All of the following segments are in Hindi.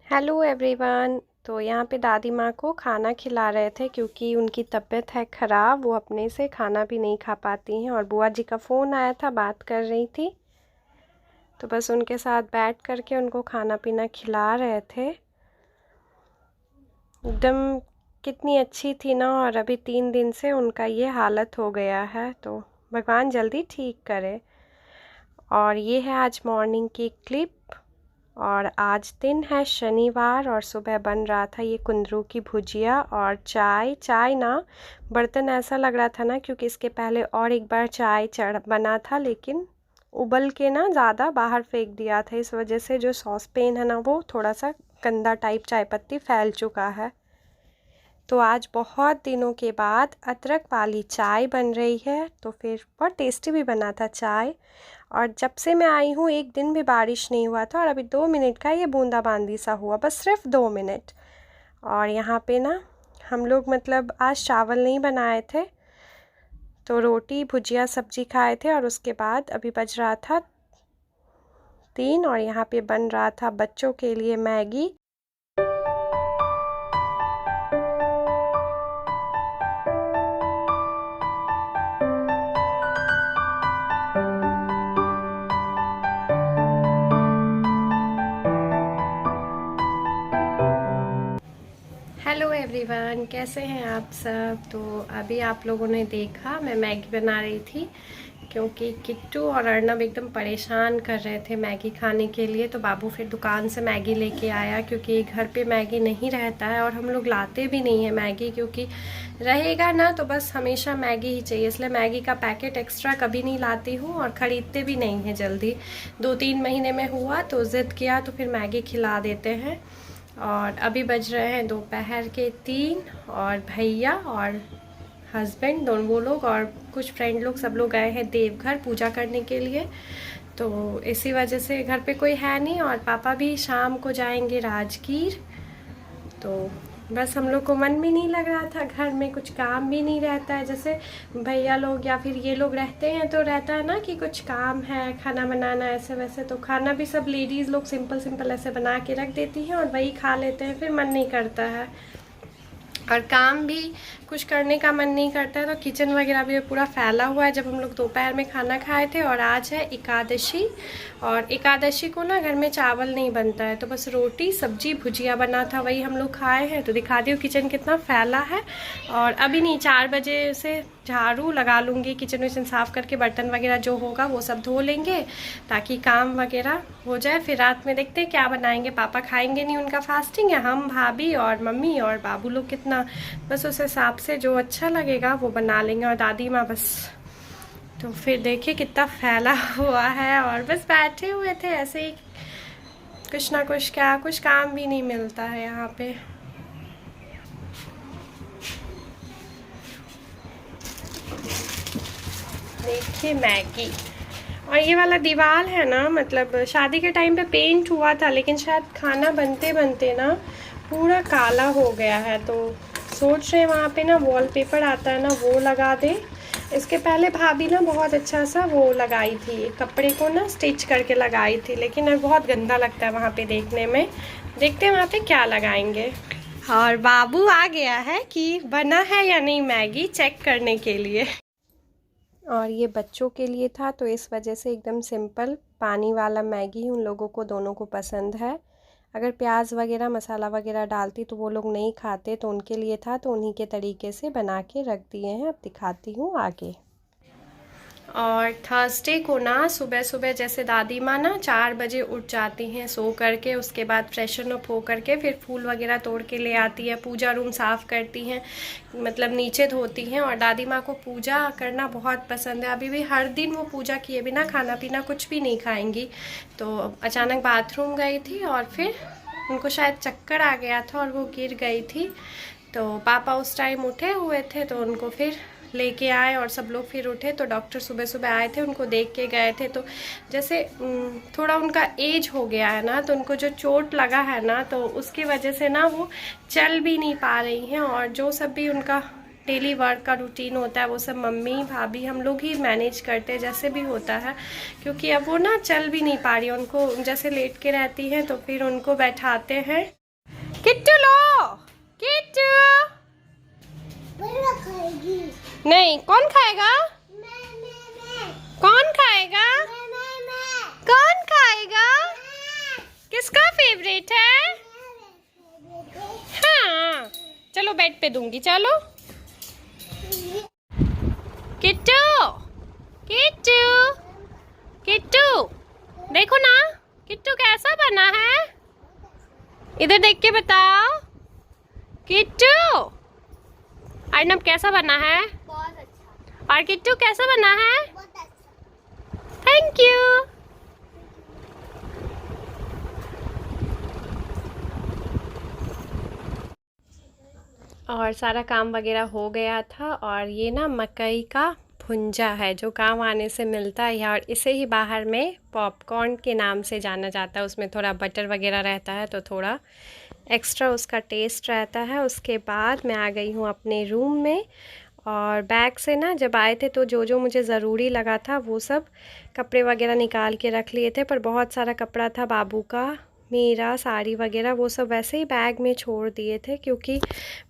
Hello everyone. तो यहाँ पे दादी माँ को खाना खिला रहे थे क्योंकि उनकी तबीयत है ख़राब। वो अपने से खाना भी नहीं खा पाती हैं और बुआ जी का फ़ोन आया था, बात कर रही थी। तो बस उनके साथ बैठ कर के उनको खाना पीना खिला रहे थे। एकदम कितनी अच्छी थी ना, और अभी 3 दिन से उनका ये हालत हो गया है। तो भगवान जल्दी ठीक करे। और ये है आज मॉर्निंग की क्लिप। और आज दिन है शनिवार और सुबह बन रहा था ये कुंदरू की भुजिया और चाय। चाय ना, बर्तन ऐसा लग रहा था ना क्योंकि इसके पहले और एक बार चाय चढ़ बना था, लेकिन उबल के ना ज़्यादा बाहर फेंक दिया था। इस वजह से जो सॉस पैन है ना, वो थोड़ा सा गंदा टाइप चाय पत्ती फैल चुका है। तो आज बहुत दिनों के बाद अदरक वाली चाय बन रही है। तो फिर बहुत टेस्टी भी बना था चाय। और जब से मैं आई हूँ एक दिन भी बारिश नहीं हुआ था, और अभी 2 मिनट का ये बूंदाबांदी सा हुआ, बस सिर्फ 2 मिनट। और यहाँ पे ना हम लोग मतलब आज चावल नहीं बनाए थे, तो रोटी भुजिया सब्जी खाए थे। और उसके बाद अभी बज रहा था 3 और यहाँ पे बन रहा था बच्चों के लिए मैगी। हेलो एवरीवन, कैसे हैं आप सब। तो अभी आप लोगों ने देखा मैं मैगी बना रही थी क्योंकि किट्टू और अर्नब एकदम परेशान कर रहे थे मैगी खाने के लिए। तो बाबू फिर दुकान से मैगी लेके आया क्योंकि घर पे मैगी नहीं रहता है और हम लोग लाते भी नहीं है मैगी, क्योंकि रहेगा ना तो बस हमेशा मैगी ही चाहिए। इसलिए मैगी का पैकेट एक्स्ट्रा कभी नहीं लाती हूँ और ख़रीदते भी नहीं है जल्दी। 2-3 महीने में हुआ तो ज़िद किया तो फिर मैगी खिला देते हैं। और अभी बज रहे हैं दोपहर के 3 और भैया और हस्बैंड दोनों वो लोग और कुछ फ्रेंड लोग सब लोग गए हैं देवघर पूजा करने के लिए। तो इसी वजह से घर पे कोई है नहीं, और पापा भी शाम को जाएंगे राजगीर। तो बस हम लोग को मन भी नहीं लग रहा था, घर में कुछ काम भी नहीं रहता है। जैसे भैया लोग या फिर ये लोग रहते हैं तो रहता है ना कि कुछ काम है, खाना बनाना ऐसे वैसे। तो खाना भी सब लेडीज़ लोग सिंपल सिंपल ऐसे बना के रख देती हैं और वही खा लेते हैं, फिर मन नहीं करता है। और काम भी कुछ करने का मन नहीं करता है। तो किचन वगैरह भी पूरा फैला हुआ है। जब हम लोग दोपहर में खाना खाए थे, और आज है एकादशी, और एकादशी को ना घर में चावल नहीं बनता है, तो बस रोटी सब्जी भुजिया बना था, वही हम लोग खाए हैं। तो दिखा दी किचन कितना फैला है। और अभी नहीं, 4 बजे से झाड़ू लगा लूँगी, किचन विचन साफ़ करके बर्तन वगैरह जो होगा वो सब धो लेंगे ताकि काम वगैरह हो जाए। फिर रात में देखते हैं क्या बनाएंगे। पापा खाएंगे नहीं, उनका फास्टिंग है। हम भाभी और मम्मी और बाबू लोग कितना, बस उस हिसाब से जो अच्छा लगेगा वो बना लेंगे। और दादी माँ बस। तो फिर देखिए कितना फैला हुआ है, और बस बैठे हुए थे ऐसे ही, कुछ ना कुछ, क्या कुछ काम भी नहीं मिलता है यहाँ पे। देखिए मैगी। और ये वाला दीवार है ना, मतलब शादी के टाइम पे पेंट हुआ था, लेकिन शायद खाना बनते बनते ना पूरा काला हो गया है। तो सोच रहे हैं वहाँ पे ना वॉलपेपर आता है ना, वो लगा दे। इसके पहले भाभी ना बहुत अच्छा सा वो लगाई थी, कपड़े को ना स्टिच करके लगाई थी, लेकिन अब बहुत गंदा लगता है वहाँ पे देखने में। देखते हैं वहाँ पे क्या लगाएंगे। और बाबू आ गया है कि बना है या नहीं मैगी चेक करने के लिए। और ये बच्चों के लिए था, तो इस वजह से एकदम सिंपल पानी वाला मैगी उन लोगों को दोनों को पसंद है। अगर प्याज वगैरह मसाला वगैरह डालती तो वो लोग नहीं खाते, तो उनके लिए था, तो उन्हीं के तरीके से बना के रख दिए हैं। अब दिखाती हूँ आगे। और थर्सडे को ना सुबह सुबह जैसे दादी माँ ना 4 बजे उठ जाती हैं सो करके, उसके बाद फ्रेशन अप हो करके फिर फूल वगैरह तोड़ के ले आती है, पूजा रूम साफ़ करती हैं, मतलब नीचे धोती हैं। और दादी माँ को पूजा करना बहुत पसंद है। अभी भी हर दिन वो पूजा किए बिना खाना पीना कुछ भी नहीं खाएंगी। तो अचानक बाथरूम गई थी और फिर उनको शायद चक्कर आ गया था और वो गिर गई थी। तो पापा उस टाइम उठे हुए थे, तो उनको फिर लेके आए और सब लोग फिर उठे। तो डॉक्टर सुबह सुबह आए थे, उनको देख के गए थे। तो जैसे थोड़ा उनका एज हो गया है ना, तो उनको जो चोट लगा है ना, तो उसकी वजह से ना वो चल भी नहीं पा रही हैं। और जो सब भी उनका डेली वर्क का रूटीन होता है वो सब मम्मी भाभी हम लोग ही मैनेज करते हैं जैसे भी होता है, क्योंकि अब वो ना चल भी नहीं पा रही, उनको जैसे लेट के रहती हैं तो फिर उनको बैठाते हैं। किट्टू लो, किट्टू नहीं, कौन खाएगा? कौन खाएगा? कौन खाएगा? किसका फेवरेट है? हाँ चलो बेड पे दूंगी, चलो। किट्टू, किट्टू, किट्टू देखो ना, किट्टू कैसा बना है? इधर देख के बताओ। किट्टू, अर्नब कैसा बना है? बहुत अच्छा। और किट्टू कैसा बना है? बहुत अच्छा। Thank you. और सारा काम वगैरह हो गया था, और ये ना मकई का भुंजा है जो काम आने से मिलता है, और इसे ही बाहर में पॉपकॉर्न के नाम से जाना जाता है। उसमें थोड़ा बटर वगैरह रहता है तो थोड़ा एक्स्ट्रा उसका टेस्ट रहता है। उसके बाद मैं आ गई हूँ अपने रूम में, और बैग से ना जब आए थे तो जो जो मुझे ज़रूरी लगा था वो सब कपड़े वगैरह निकाल के रख लिए थे, पर बहुत सारा कपड़ा था बाबू का, मेरा, साड़ी वगैरह, वो सब वैसे ही बैग में छोड़ दिए थे, क्योंकि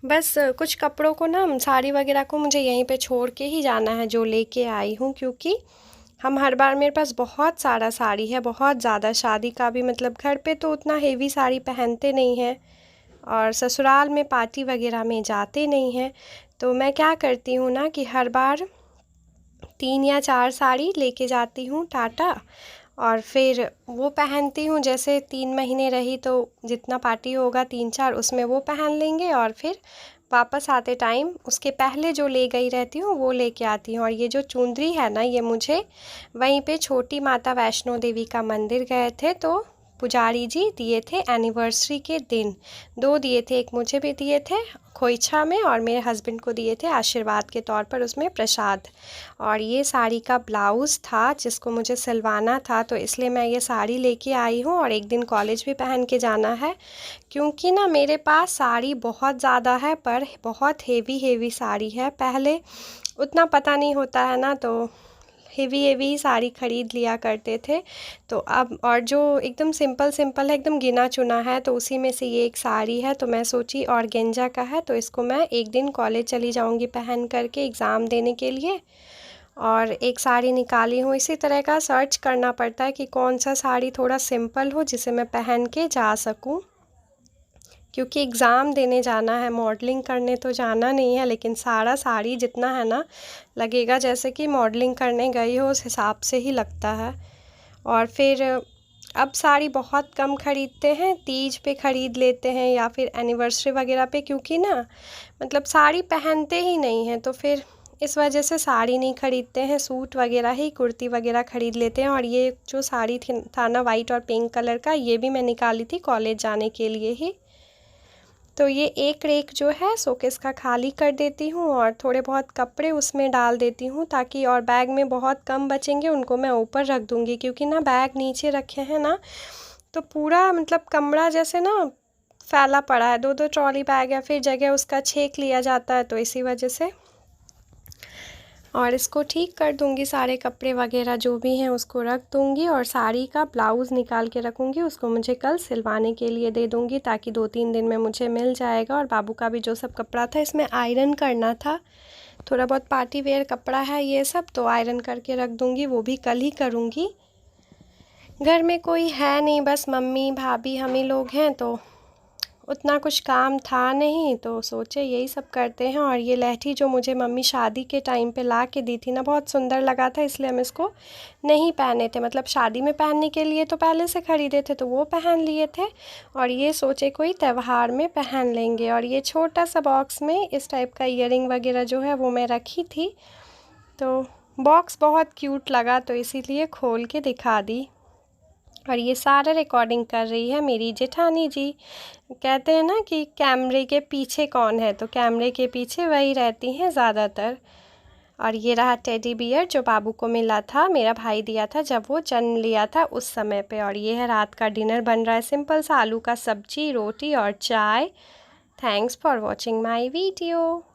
बस कुछ कपड़ों को ना, साड़ी वगैरह को मुझे यहीं पे छोड़ के ही जाना है जो लेके आई हूँ, क्योंकि हम हर बार, मेरे पास बहुत सारा साड़ी है, बहुत ज़्यादा, शादी का भी, मतलब घर पे तो उतना हेवी साड़ी पहनते नहीं हैं और ससुराल में पार्टी वगैरह में जाते नहीं हैं, तो मैं क्या करती हूँ ना कि हर बार 3 या 4 साड़ी लेके जाती हूँ टाटा, और फिर वो पहनती हूँ। जैसे 3 महीने रही तो जितना पार्टी होगा 3-4 उसमें वो पहन लेंगे, और फिर वापस आते टाइम उसके पहले जो ले गई रहती हूँ वो लेके आती हूँ। और ये जो चुंदरी है ना, ये मुझे वहीं पे छोटी माता वैष्णो देवी का मंदिर गए थे तो पुजारी जी दिए थे एनिवर्सरी के दिन, 2 दिए थे, एक मुझे भी दिए थे खोइछा में और मेरे हस्बैंड को दिए थे आशीर्वाद के तौर पर, उसमें प्रसाद। और ये साड़ी का ब्लाउज़ था जिसको मुझे सिलवाना था, तो इसलिए मैं ये साड़ी लेके आई हूँ, और एक दिन कॉलेज भी पहन के जाना है, क्योंकि ना मेरे पास साड़ी बहुत ज़्यादा है, पर बहुत हेवी साड़ी है। पहले उतना पता नहीं होता है ना, तो हेवी साड़ी ख़रीद लिया करते थे, तो अब, और जो एकदम सिंपल है, एकदम गिना चुना है, तो उसी में से ये एक साड़ी है, तो मैं सोची ऑर्गेन्जा का है, तो इसको मैं एक दिन कॉलेज चली जाऊंगी पहन करके एग्ज़ाम देने के लिए। और एक साड़ी निकाली हूँ, इसी तरह का सर्च करना पड़ता है कि कौन सा साड़ी थोड़ा सिंपल हो जिसे मैं पहन के जा सकूँ, क्योंकि एग्ज़ाम देने जाना है, मॉडलिंग करने तो जाना नहीं है, लेकिन सारा साड़ी जितना है ना, लगेगा जैसे कि मॉडलिंग करने गई हो, उस हिसाब से ही लगता है। और फिर अब साड़ी बहुत कम ख़रीदते हैं, तीज पे ख़रीद लेते हैं या फिर एनिवर्सरी वगैरह पे, क्योंकि ना मतलब साड़ी पहनते ही नहीं हैं, तो फिर इस वजह से साड़ी नहीं ख़रीदते हैं, सूट वगैरह ही, कुर्ती वगैरह ख़रीद लेते हैं। और ये जो साड़ी था ना वाइट और पिंक कलर का, ये भी मैं निकाली थी कॉलेज जाने के लिए ही। तो ये एक रेक जो है शोकेस का खाली कर देती हूँ, और थोड़े बहुत कपड़े उसमें डाल देती हूँ, ताकि, और बैग में बहुत कम बचेंगे, उनको मैं ऊपर रख दूँगी, क्योंकि ना बैग नीचे रखे हैं ना तो पूरा मतलब कमरा जैसे ना फैला पड़ा है, 2-2 ट्रॉली बैग है, फिर जगह उसका छेक लिया जाता है, तो इसी वजह से। और इसको ठीक कर दूंगी, सारे कपड़े वगैरह जो भी हैं उसको रख दूंगी, और साड़ी का ब्लाउज़ निकाल के रखूंगी, उसको मुझे कल सिलवाने के लिए दे दूंगी, ताकि 2-3 दिन में मुझे मिल जाएगा। और बाबू का भी जो सब कपड़ा था इसमें आयरन करना था, थोड़ा बहुत पार्टी वेयर कपड़ा है ये सब, तो आयरन करके रख दूंगी, वो भी कल ही करूँगी। घर में कोई है नहीं, बस मम्मी भाभी हम ही लोग हैं, तो उतना कुछ काम था नहीं, तो सोचे यही सब करते हैं। और ये लहठी जो मुझे मम्मी शादी के टाइम पे ला के दी थी ना, बहुत सुंदर लगा था, इसलिए हम इसको नहीं पहने थे, मतलब शादी में पहनने के लिए तो पहले से ख़रीदे थे तो वो पहन लिए थे, और ये सोचे कोई त्यौहार में पहन लेंगे। और ये छोटा सा बॉक्स में इस टाइप का ईयरिंग वगैरह जो है वो मैं रखी थी, तो बॉक्स बहुत क्यूट लगा तो इसीलिए खोल के दिखा दी। और ये सारा रिकॉर्डिंग कर रही है मेरी जेठानी जी। कहते हैं ना कि कैमरे के पीछे कौन है, तो कैमरे के पीछे वही रहती हैं ज़्यादातर। और ये रहा टेडी बियर जो बाबू को मिला था, मेरा भाई दिया था जब वो जन्म लिया था उस समय पे। और ये है रात का डिनर बन रहा है, सिंपल सा आलू का सब्जी, रोटी और चाय। Thanks for watching my video.